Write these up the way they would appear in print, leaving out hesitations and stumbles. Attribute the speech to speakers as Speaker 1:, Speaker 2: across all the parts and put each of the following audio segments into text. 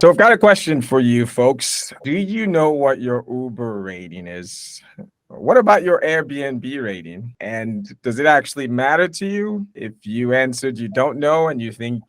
Speaker 1: So I've got a question for you folks. Do you know what your Uber rating is? What about your Airbnb rating? And does it actually matter to you? If you answered you don't know and you think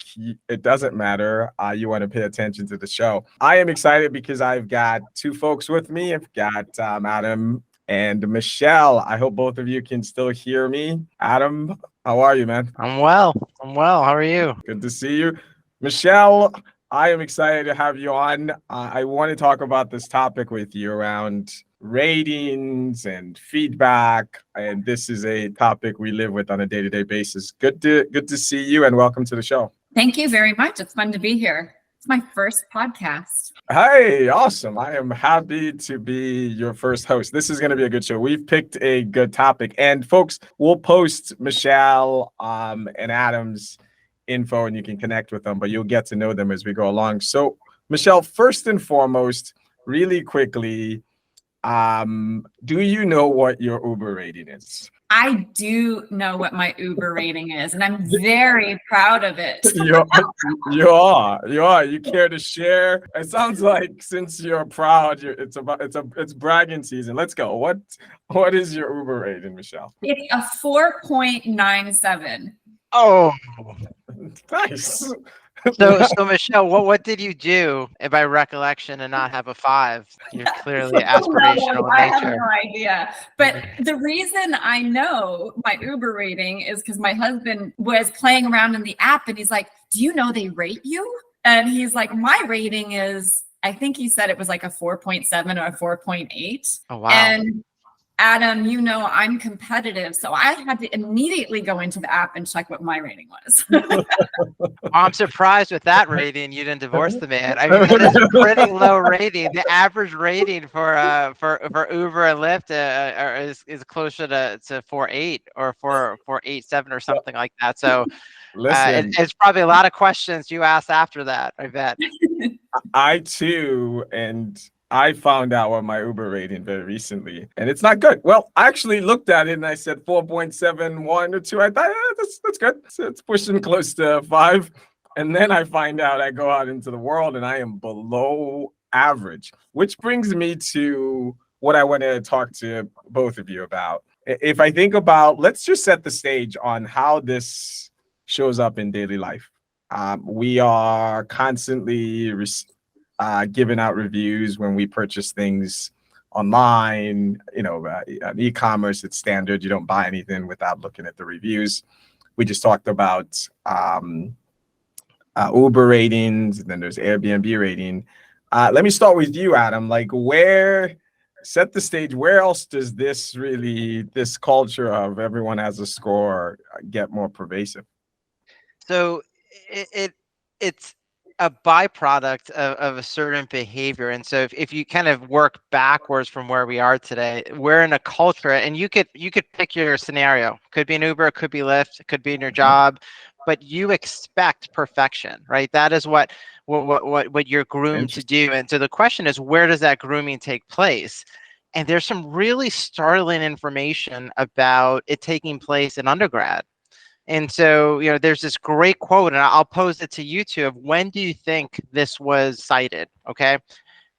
Speaker 1: it doesn't matter, you want to pay attention to the show. I am excited because I've got two folks with me. I've got Adam and Michelle. I hope both of you can still hear me. Adam, how are you, man?
Speaker 2: I'm well. How are you?
Speaker 1: Good to see you. Michelle, I am excited to have you on. I want to talk about this topic with you around ratings and feedback. And this is a topic we live with on a day-to-day basis. Good to see you and welcome to the show.
Speaker 3: Thank you very much. It's fun to be here. It's my first podcast.
Speaker 1: Hey, awesome. I am happy to be your first host. This is going to be a good show. We've picked a good topic. And folks, we'll post Michelle and Adam's info and you can connect with them, but you'll get to know them as we go along. So, Michelle, first and foremost, really quickly, do you know what your Uber rating is?
Speaker 3: I do know what my Uber rating is, and I'm very proud of it.
Speaker 1: You are. You care to share? It sounds like since you're proud, it's bragging season. Let's go. What is your Uber rating, Michelle?
Speaker 3: It's a 4.97.
Speaker 2: Oh,
Speaker 1: nice.
Speaker 2: So Michelle, what did you do by recollection and not have a 5? You're clearly aspirational in
Speaker 3: I have
Speaker 2: nature.
Speaker 3: no idea. But the reason I know my Uber rating is because my husband was playing around in the app and he's like, "Do you know they rate you?" And he's like, "My rating is," I think he said it was like a 4.7 or a 4.8.
Speaker 2: Oh, wow.
Speaker 3: And Adam, you know, I'm competitive, so I had to immediately go into the app and check what my rating was.
Speaker 2: I'm surprised with that rating you didn't divorce the man. I mean, that is a pretty low rating. The average rating for Uber and Lyft is closer to 4.8 or 4.87 or something like that. So it's probably a lot of questions you asked after that, I bet.
Speaker 1: I too, and I found out what my Uber rating very recently, and it's not good. Well, I actually looked at it and I said 4.71 or 2. I thought that's good. So it's pushing close to 5. And then I find out I go out into the world and I am below average, which brings me to what I want to talk to both of you about. If I think about, let's just set the stage on how this shows up in daily life. We are constantly giving out reviews when we purchase things online. On e-commerce, it's standard. You don't buy anything without looking at the reviews. We just talked about Uber ratings, and then there's Airbnb rating. Let me start with you, Adam. Set the stage. Where else does this culture of everyone has a score get more pervasive?
Speaker 2: So it's a byproduct of a certain behavior. And so if you kind of work backwards from where we are today, we're in a culture, and you could pick your scenario. Could be an Uber, it could be Lyft, it could be in your job, but you expect perfection, right? That is what you're groomed to do. And so the question is, where does that grooming take place? And there's some really startling information about it taking place in undergrad. And so, there's this great quote, and I'll pose it to you two, of when do you think this was cited, okay?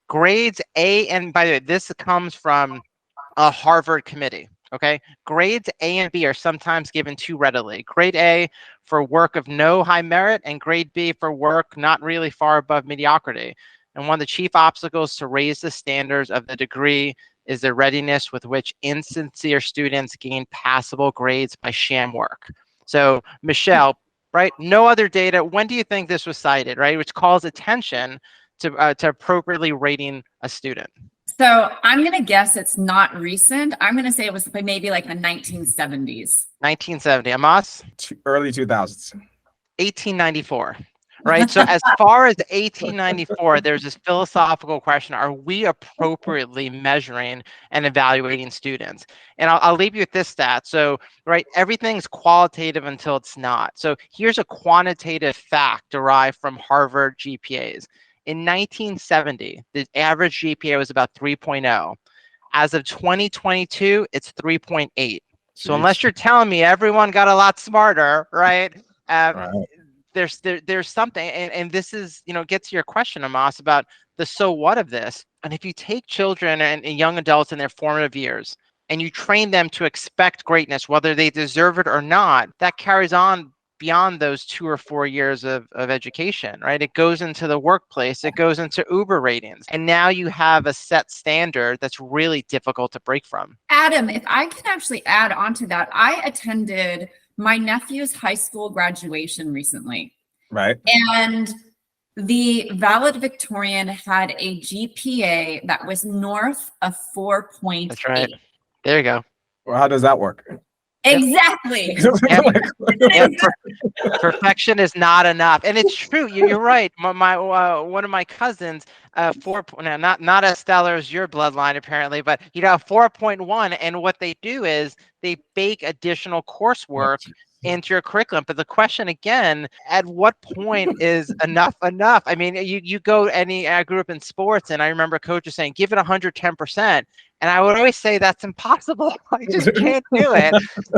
Speaker 2: Grades A, and by the way, this comes from a Harvard committee, okay? Grades A and B are sometimes given too readily. Grade A for work of no high merit, and grade B for work not really far above mediocrity. And one of the chief obstacles to raise the standards of the degree is the readiness with which insincere students gain passable grades by sham work. So, Michelle, right? No other data. When do you think this was cited, right? Which calls attention to appropriately rating a student.
Speaker 3: So I'm going to guess it's not recent. I'm going to say it was maybe like the 1970s.
Speaker 2: 1970. Amos?
Speaker 1: Early 2000s.
Speaker 2: 1894. Right. So as far as 1894, there's this philosophical question: are we appropriately measuring and evaluating students? And I'll leave you with this stat. So, right, everything's qualitative until it's not. So here's a quantitative fact derived from Harvard GPAs. In 1970, the average GPA was about 3.0. As of 2022, it's 3.8. So unless you're telling me everyone got a lot smarter, right?
Speaker 1: Right.
Speaker 2: there's something, and this is, gets to your question, Amos, about the so what of this. And if you take children and young adults in their formative years and you train them to expect greatness, whether they deserve it or not, that carries on beyond those 2 or 4 years of education, right? It goes into the workplace, it goes into Uber ratings. And now you have a set standard that's really difficult to break from.
Speaker 3: Adam, if I can actually add on to that, I attended my nephew's high school graduation recently.
Speaker 1: Right.
Speaker 3: And the valedictorian had a GPA that was north of 4.8.
Speaker 2: That's right. There you go.
Speaker 1: Well, how does that work?
Speaker 3: Exactly.
Speaker 2: Perfection is not enough, and it's true. You're right. My one of my cousins, not as stellar as your bloodline apparently, but 4.1, and what they do is they bake additional coursework into your curriculum. But the question again, at what point is enough enough? I mean, you go I grew up in sports, and I remember coaches saying, give it 110%. And I would always say that's impossible. I just can't do it.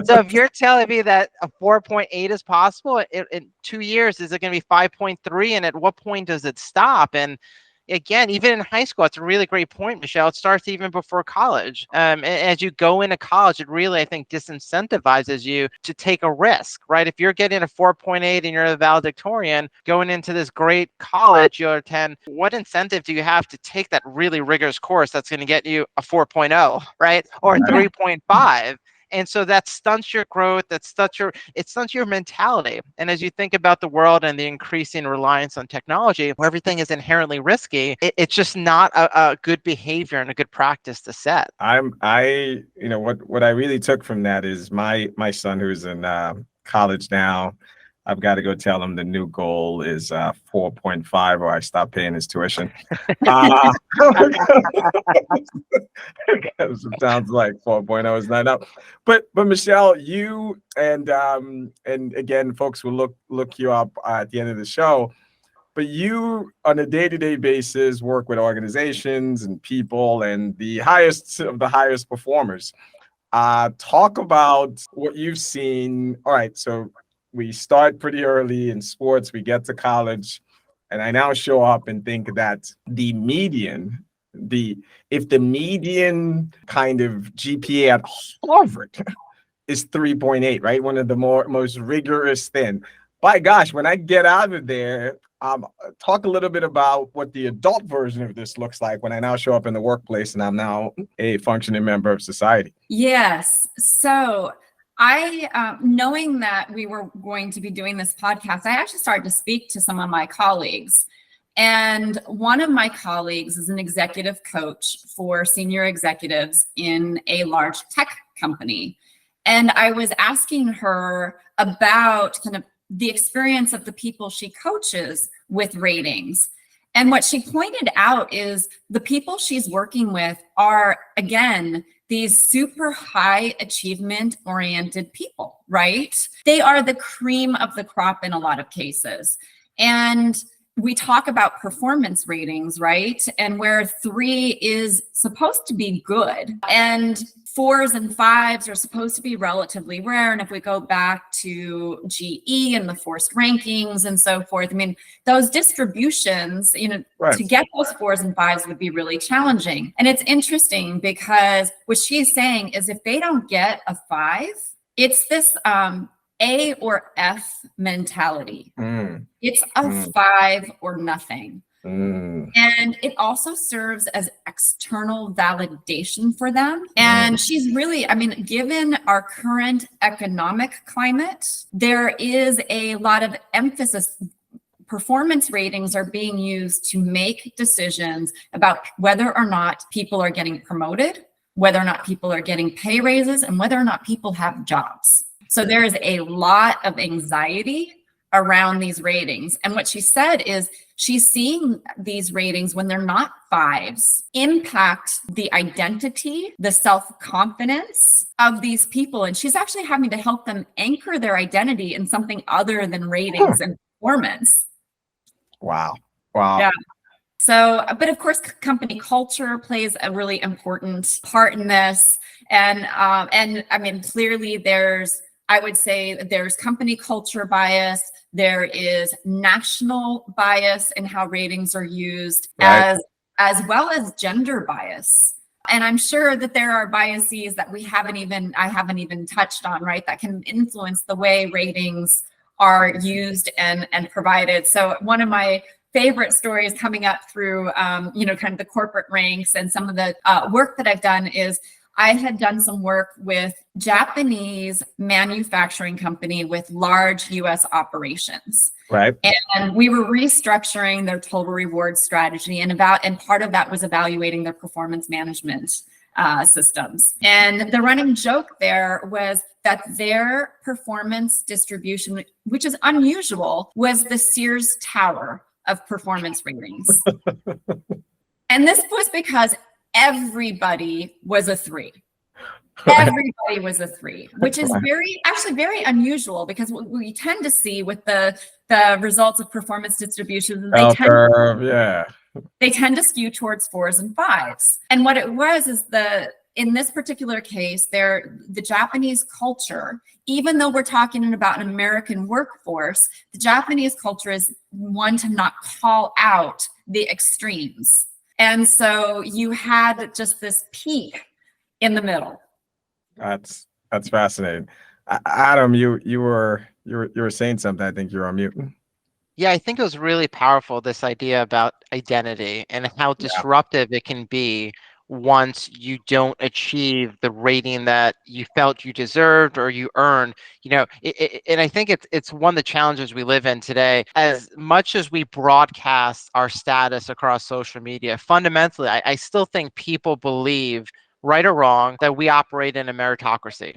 Speaker 2: So if you're telling me that a 4.8 is possible, in 2 years, is it going to be 5.3? And at what point does it stop? And again, even in high school, it's a really great point, Michelle. It starts even before college. As you go into college, it really, I think, disincentivizes you to take a risk, right? If you're getting a 4.8 and you're a valedictorian, going into this great college you'll attend, what incentive do you have to take that really rigorous course that's going to get you a 4.0, right? Or 3.5? And so that stunts your growth, it stunts your mentality. And as you think about the world and the increasing reliance on technology, where everything is inherently risky, it's just not a good behavior and a good practice to set.
Speaker 1: What I really took from that is my son, who's in college now, I've got to go tell him the new goal is 4.5, or I stop paying his tuition. Sounds like 4.0 is not up. But Michelle, you and again, folks will look you up at the end of the show. But you, on a day-to-day basis, work with organizations and people and the highest of the highest performers. Talk about what you've seen. All right, so we start pretty early in sports, we get to college, and I now show up and think that the median kind of GPA at Harvard is 3.8, right? One of the most rigorous thing. By gosh, when I get out of there, talk a little bit about what the adult version of this looks like when I now show up in the workplace and I'm now a functioning member of society.
Speaker 3: Yes. So I, knowing that we were going to be doing this podcast, I actually started to speak to some of my colleagues. And one of my colleagues is an executive coach for senior executives in a large tech company. And I was asking her about kind of the experience of the people she coaches with ratings. And what she pointed out is the people she's working with are, again, these super high achievement oriented people, right? They are the cream of the crop in a lot of cases. And we talk about performance ratings, right? And where 3 is supposed to be good, and 4s and 5s are supposed to be relatively rare. And if we go back to GE and the forced rankings and so forth, I mean, those distributions,
Speaker 1: right,
Speaker 3: to get those 4s and 5s would be really challenging. And it's interesting because what she's saying is if they don't get a 5, it's this A or F mentality. It's a 5 or nothing. And it also serves as external validation for them. And she's really, given our current economic climate, there is a lot of emphasis. Performance ratings are being used to make decisions about whether or not people are getting promoted, whether or not people are getting pay raises, and whether or not people have jobs. So there is a lot of anxiety around these ratings. And what she said is she's seeing these ratings when they're not 5s impact the identity, the self-confidence of these people. And she's actually having to help them anchor their identity in something other than ratings and performance.
Speaker 1: Wow.
Speaker 3: Yeah. So, but of course, company culture plays a really important part in this. And clearly I would say there's company culture bias. There is national bias in how ratings are used,
Speaker 1: Right.
Speaker 3: as well as gender bias. And I'm sure that there are biases that I haven't even touched on, right? That can influence the way ratings are used and provided. So one of my favorite stories coming up through, kind of the corporate ranks and some of the work that I've done is I had done some work with Japanese manufacturing company with large US operations.
Speaker 1: Right.
Speaker 3: And we were restructuring their total reward strategy, and part of that was evaluating their performance management systems. And the running joke there was that their performance distribution, which is unusual, was the Sears Tower of performance ratings. And this was because everybody was a 3. Everybody was a 3, which is very unusual, because what we tend to see with the results of performance distribution, they tend to skew towards 4s and 5s. And what it was is in this particular case, the Japanese culture, even though we're talking about an American workforce, the Japanese culture is one to not call out the extremes. And so you had just this peak in the middle.
Speaker 1: That's fascinating. Adam, you were saying something. I think you're on mute.
Speaker 2: Yeah, I think it was really powerful, this idea about identity and how disruptive it can be once you don't achieve the rating that you felt you deserved or you earned. And I think it's one of the challenges we live in today. As much as we broadcast our status across social media, fundamentally, I still think people believe, right or wrong, that we operate in a meritocracy.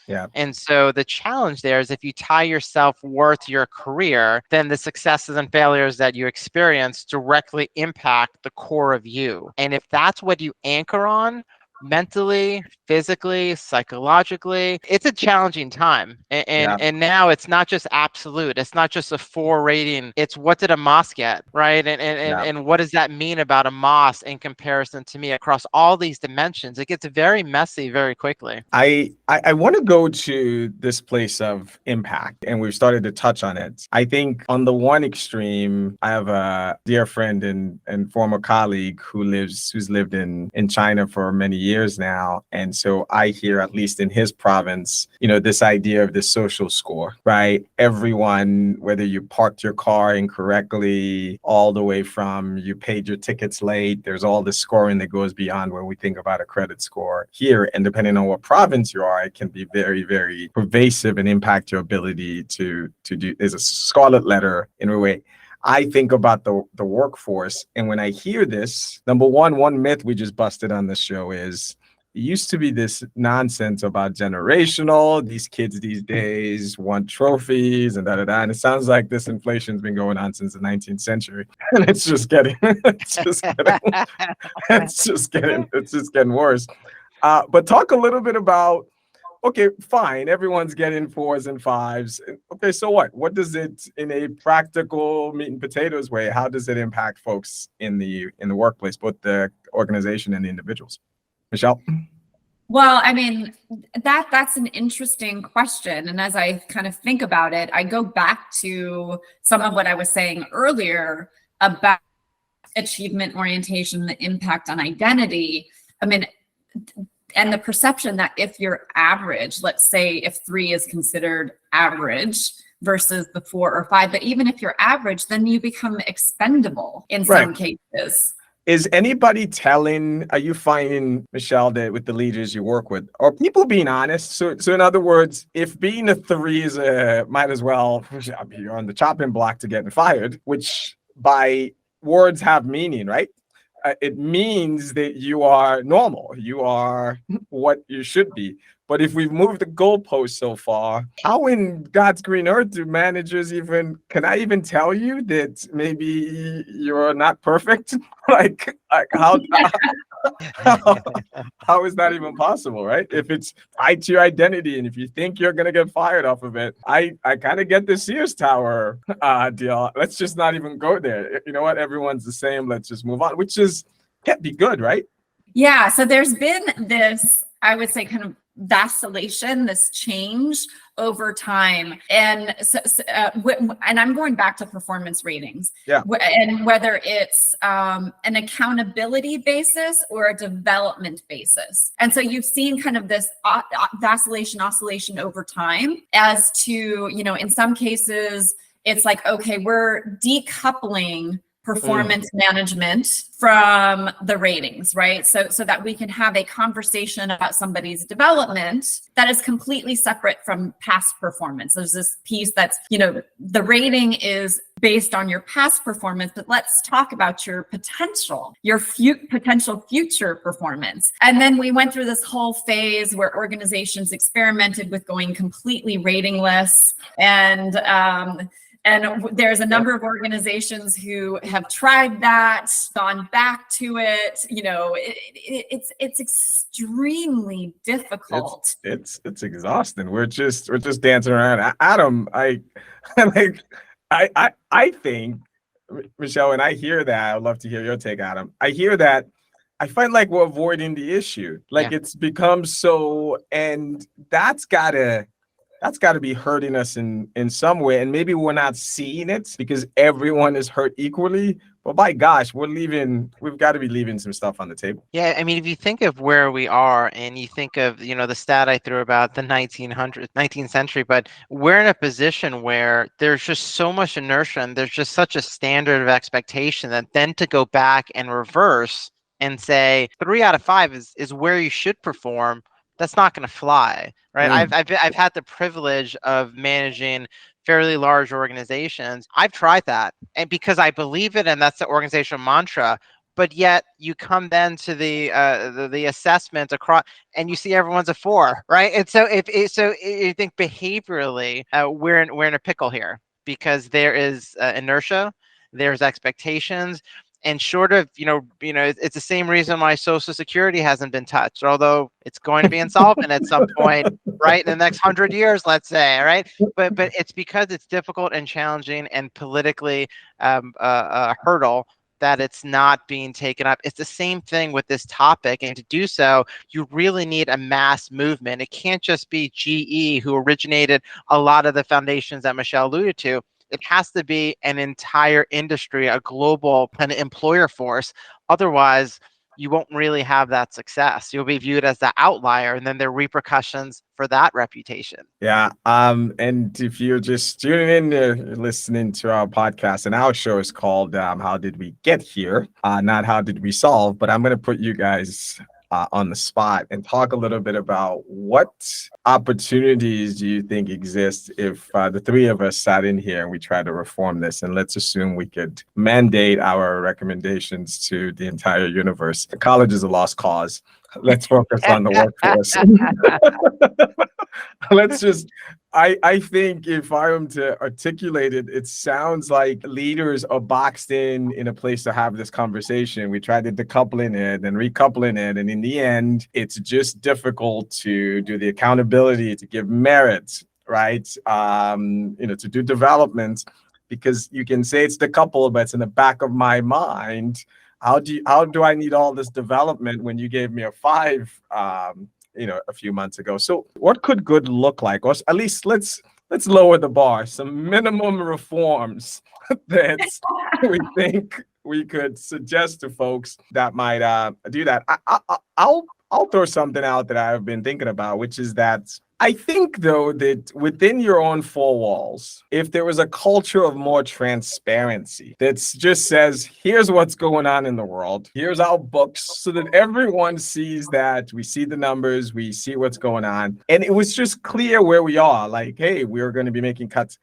Speaker 1: Yeah.
Speaker 2: And so the challenge there is, if you tie your self-worth to your career, then the successes and failures that you experience directly impact the core of you. And if that's what you anchor on, mentally, physically, psychologically, it's a challenging time. And now it's not just absolute. It's not just a 4 rating. It's, what did a Moss get, right? And what does that mean about a Moss in comparison to me across all these dimensions? It gets very messy very quickly.
Speaker 1: I want to go to this place of impact, and we've started to touch on it. I think on the one extreme, I have a dear friend and former colleague who's lived in China for many years now. And so I hear, at least in his province, this idea of the social score, right? Everyone, whether you parked your car incorrectly, all the way from you paid your tickets late, there's all the scoring that goes beyond when we think about a credit score here. And depending on what province you are, it can be very, very pervasive and impact your ability to do. There's a scarlet letter in a way. I think about the workforce, and when I hear this, number one myth we just busted on the show is, it used to be this nonsense about generational. These kids these days want trophies and and it sounds like this inflation's been going on since the 19th century, and it's just getting worse. But talk a little bit about, okay, fine, everyone's getting 4s and 5s. Okay, so what? What does it, in a practical meat and potatoes way, how does it impact folks in the workplace, both the organization and the individuals? Michelle?
Speaker 3: Well, I mean, that's an interesting question. And as I kind of think about it, I go back to some of what I was saying earlier about achievement orientation, the impact on identity. I mean, and the perception that if you're average, let's say if 3 is considered average versus the 4 or 5, but even if you're average, then you become expendable in some cases.
Speaker 1: Is anybody are you finding, Michelle, that with the leaders you work with, are people being honest? So in other words, if being a 3 is might as well, you're on the chopping block to getting fired, which by words have meaning, right? It means that you are normal. You are what you should be. But if we've moved the goalpost so far, how in God's green earth do managers can I even tell you that maybe you're not perfect? like how is that even possible, right? If it's tied to your identity, and if you think you're going to get fired off of it, I kind of get the Sears Tower deal. Let's just not even go there. You know what? Everyone's the same. Let's just move on, which can't be good, right?
Speaker 3: Yeah. So there's been this, I would say, kind of vacillation, this change over time. And and I'm going back to performance ratings.
Speaker 1: Yeah.
Speaker 3: And whether it's an accountability basis or a development basis. And so you've seen kind of this vacillation, oscillation over time as to, in some cases, it's like, okay, we're decoupling performance management from the ratings, right? So that we can have a conversation about somebody's development that is completely separate from past performance. There's this piece that's, the rating is based on your past performance, but let's talk about your potential, potential future performance. And then we went through this whole phase where organizations experimented with going completely ratingless, and there's a number of organizations who have tried that, gone back to it. It's extremely difficult.
Speaker 1: It's exhausting. We're just dancing around. Adam, I think, Michelle, and I hear that. I'd love to hear your take, Adam. I hear that. I find like we're avoiding the issue. Like it's become so, and that's gotta be hurting us in some way. And maybe we're not seeing it because everyone is hurt equally. But by gosh, we've got to be leaving some stuff on the table.
Speaker 2: Yeah, I mean, if you think of where we are and you think of, the stat I threw about the 19th century, but we're in a position where there's just so much inertia and there's just such a standard of expectation that then to go back and reverse and say 3 out of 5 is where you should perform, that's not going to fly, right? I've had the privilege of managing fairly large organizations. I've tried that, and because I believe it, and that's the organizational mantra. But yet you come then to the assessment across, and you see everyone's a 4, right? And so if you think behaviorally, we're in a pickle here because there is inertia, there's expectations. And short of, it's the same reason why Social Security hasn't been touched, although it's going to be insolvent at some point, right? In the next 100 years, let's say, right? But it's because it's difficult and challenging and politically a hurdle that it's not being taken up. It's the same thing with this topic. And to do so, you really need a mass movement. It can't just be GE who originated a lot of the foundations that Michelle alluded to. It has to be an entire industry, a global kind of employer force. Otherwise, you won't really have that success. You'll be viewed as the outlier, and then there are repercussions for that reputation.
Speaker 1: Yeah. And if you're just tuning in, listening to our podcast, and our show is called How Did We Get Here? Not How Did We Solve, but I'm going to put you guys on the spot and talk a little bit about what opportunities do you think exist if the 3 of us sat in here and we try to reform this. And let's assume we could mandate our recommendations to the entire universe. College is a lost cause. Let's focus on the workforce. I think if I am to articulate it, it sounds like leaders are boxed in a place to have this conversation. We tried to decoupling it and recoupling it. And in the end, it's just difficult to do the accountability, to give merit, right? To do development, because you can say it's decoupled, but it's in the back of my mind. How do I need all this development when you gave me a 5, a few months ago? So what could good look like? Or at least let's lower the bar, some minimum reforms that we think we could suggest to folks that might do that. I'll throw something out that I've been thinking about, which is that I think, though, that within your own 4 walls, if there was a culture of more transparency that just says, here's what's going on in the world, here's our books, so that everyone sees that, we see the numbers, we see what's going on. And it was just clear where we are, like, hey, we're going to be making cuts.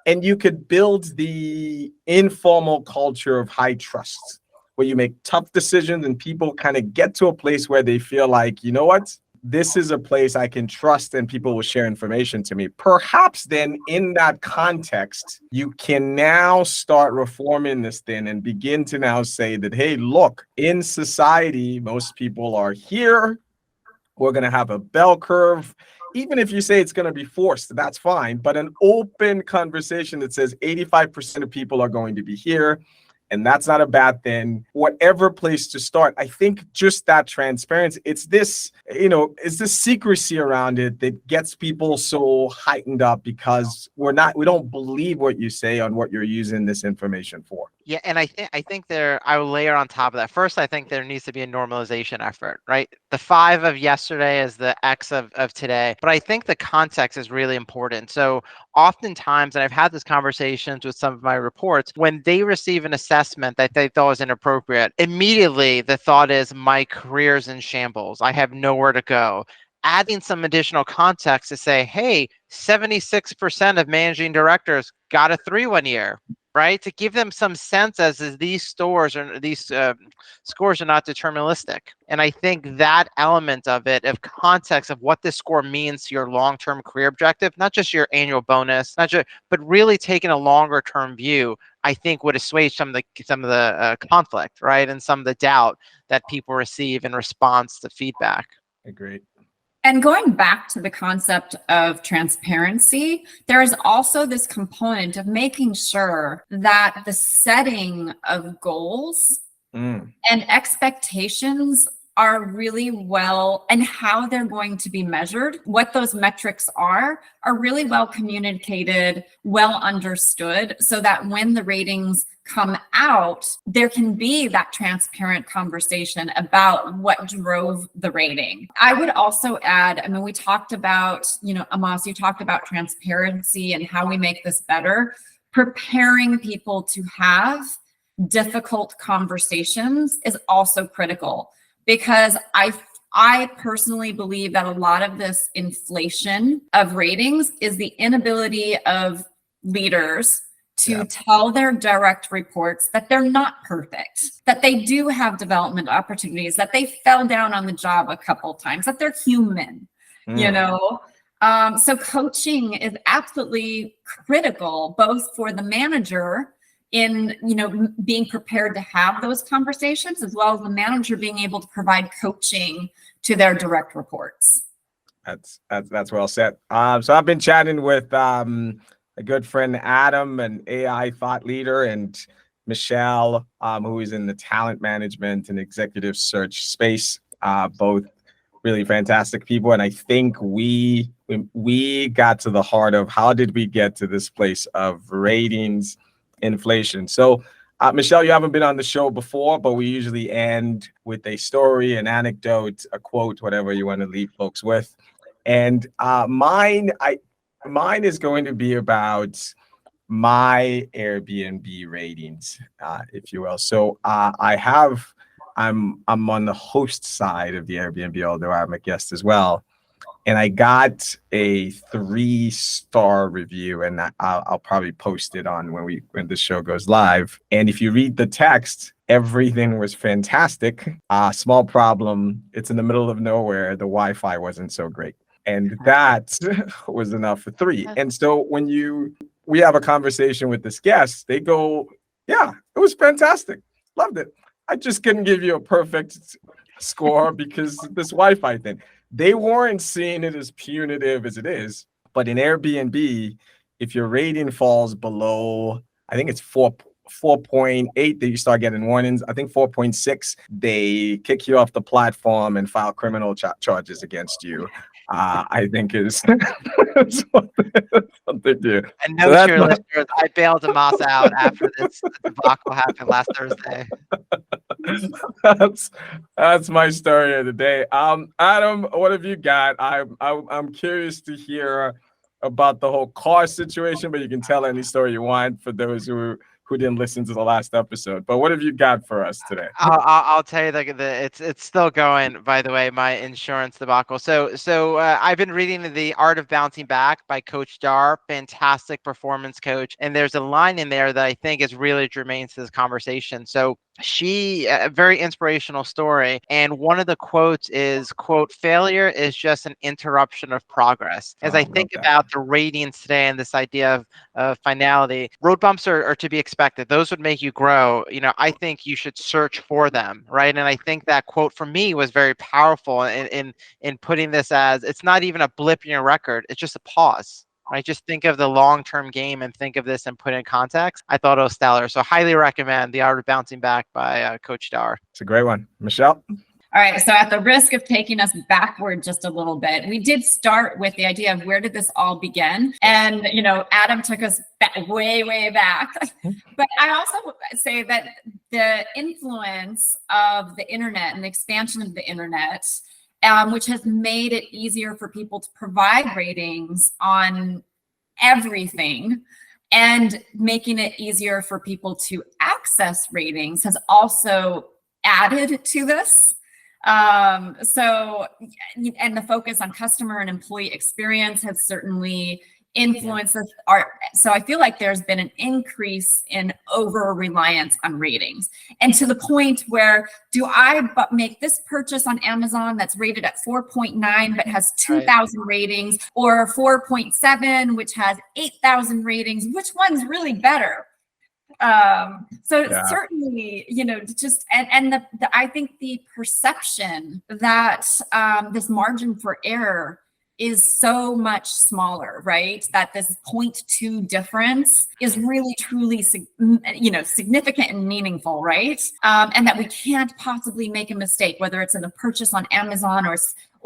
Speaker 1: And you could build the informal culture of high trust, where you make tough decisions and people kind of get to a place where they feel like, you know what? This is a place I can trust and people will share information to me. Perhaps then in that context, you can now start reforming this thing and begin to now say that, hey, look, in society, most people are here. We're going to have a bell curve. Even if you say it's going to be forced, that's fine. But an open conversation that says 85% of people are going to be here. And that's not a bad thing. Whatever place to start, I think just that transparency, it's this, it's this secrecy around it that gets people so heightened up because we don't believe what you say on what you're using this information for.
Speaker 2: Yeah, and I think I will layer on top of that. First, I think there needs to be a normalization effort, right? The 5 of yesterday is the X of today. But I think the context is really important. So oftentimes, and I've had these conversations with some of my reports, when they receive an assessment that they thought was inappropriate, immediately the thought is, my career's in shambles. I have nowhere to go. Adding some additional context to say, hey, 76% of managing directors got a 3 one year, right? To give them some sense as these scores are not deterministic. And I think that element of it, of context of what this score means to your long-term career objective, not just your annual bonus, but really taking a longer term view, I think would assuage some of the conflict, right? And some of the doubt that people receive in response to feedback.
Speaker 1: Agreed.
Speaker 3: And going back to the concept of transparency, there is also this component of making sure that the setting of goals and expectations are really well, and how they're going to be measured, what those metrics are really well communicated, well understood, so that when the ratings come out, there can be that transparent conversation about what drove the rating. I would also add, I mean, we talked about, Amos, you talked about transparency and how we make this better. Preparing people to have difficult conversations is also critical, because I personally believe that a lot of this inflation of ratings is the inability of leaders to tell their direct reports that they're not perfect, that they do have development opportunities, that they fell down on the job a couple of times, that they're human, So coaching is absolutely critical, both for the manager in being prepared to have those conversations, as well as the manager being able to provide coaching to their direct reports.
Speaker 1: That's well said. So I've been chatting with a good friend, Adam, an AI thought leader, and Michelle, who is in the talent management and executive search space. Both really fantastic people, and I think we got to the heart of how did we get to this place of ratings inflation. So Michelle, you haven't been on the show before, but we usually end with a story, an anecdote, a quote, whatever you want to leave folks with. And mine is going to be about my Airbnb ratings, if you will. So I'm on the host side of the Airbnb, although I'm a guest as well. And I got a 3-star review, and I'll probably post it on when the show goes live. And if you read the text, everything was fantastic. Small problem: it's in the middle of nowhere. The Wi-Fi wasn't so great, and that was enough for 3. And so when we have a conversation with this guest, they go, "Yeah, it was fantastic, loved it. I just couldn't give you a perfect score because this Wi-Fi thing." They weren't seeing it as punitive as it is, but in Airbnb, if your rating falls below, I think it's 4.8, that you start getting warnings. I think 4.6, they kick you off the platform and file criminal charges against you. I think is something to.
Speaker 2: And note your listeners, I bailed Amos out after this debacle happened last Thursday.
Speaker 1: That's my story of the day. Adam, what have you got? I'm curious to hear about the whole car situation, but you can tell any story you want for those who didn't listen to the last episode. But what have you got for us today?
Speaker 2: I'll tell you it's still going. By the way, my insurance debacle. So I've been reading The Art of Bouncing Back by Coach Dar, fantastic performance coach, and there's a line in there that I think is really germane to this conversation. So a very inspirational story, and one of the quotes is, quote, "Failure is just an interruption of progress." As I think about the ratings today and this idea of finality, road bumps are to be expected. Those would make you grow. I think you should search for them, right? And I think that quote for me was very powerful in putting this as, it's not even a blip in your record, it's just a pause. right? Just think of the long-term game and think of this and put it in context. I thought it was stellar. So highly recommend The Art of Bouncing Back by Coach Dar.
Speaker 1: It's a great one. Michelle?
Speaker 3: All right, so at the risk of taking us backward just a little bit, we did start with the idea of where did this all begin? And, Adam took us way, way back. But I also say that the influence of the internet and the expansion of the internet, which has made it easier for people to provide ratings on everything, and making it easier for people to access ratings has also added to this. And the focus on customer and employee experience has certainly influenced this art. So I feel like there's been an increase in over reliance on ratings, and to the point where, do I make this purchase on Amazon that's rated at 4.9 but has 2,000 ratings, or 4.7 which has 8,000 ratings? Which one's really better? Certainly, just I think the perception that this margin for error is so much smaller, right? That this 0.2 difference is really truly significant and meaningful, right? And that we can't possibly make a mistake, whether it's in a purchase on Amazon or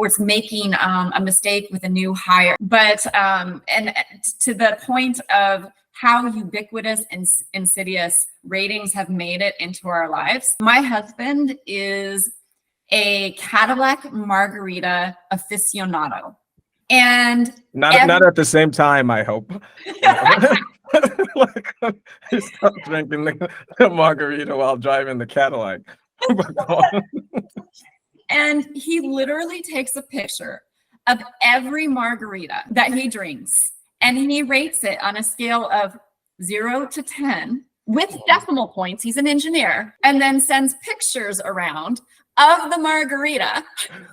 Speaker 3: it's making a mistake with a new hire. But and to the point of how ubiquitous and insidious ratings have made it into our lives. My husband is a Cadillac margarita aficionado. And
Speaker 1: not at the same time, I hope. Stop drinking the margarita while driving the Cadillac.
Speaker 3: And he literally takes a picture of every margarita that he drinks, and he rates it on a scale of 0 to 10 with decimal points. He's an engineer, and then sends pictures around of the margarita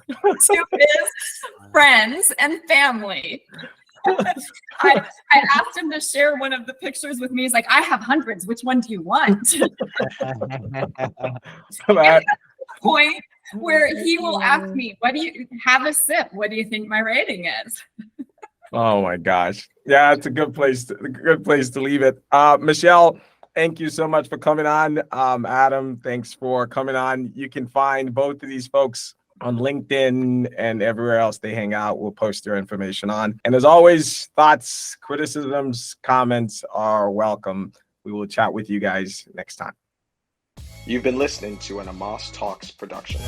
Speaker 3: to his friends and family. I asked him to share one of the pictures with me. He's like, I have hundreds. Which one do you want? At the point where he will ask me, what do you have a sip? What do you think my rating is?
Speaker 1: Oh my gosh. Yeah, it's a good place to leave it. Michelle, thank you so much for coming on. Adam, thanks for coming on. You can find both of these folks on LinkedIn and everywhere else they hang out. We'll post their information on. And as always, thoughts, criticisms, comments are welcome. We will chat with you guys next time. You've been listening to an Amos Talks production.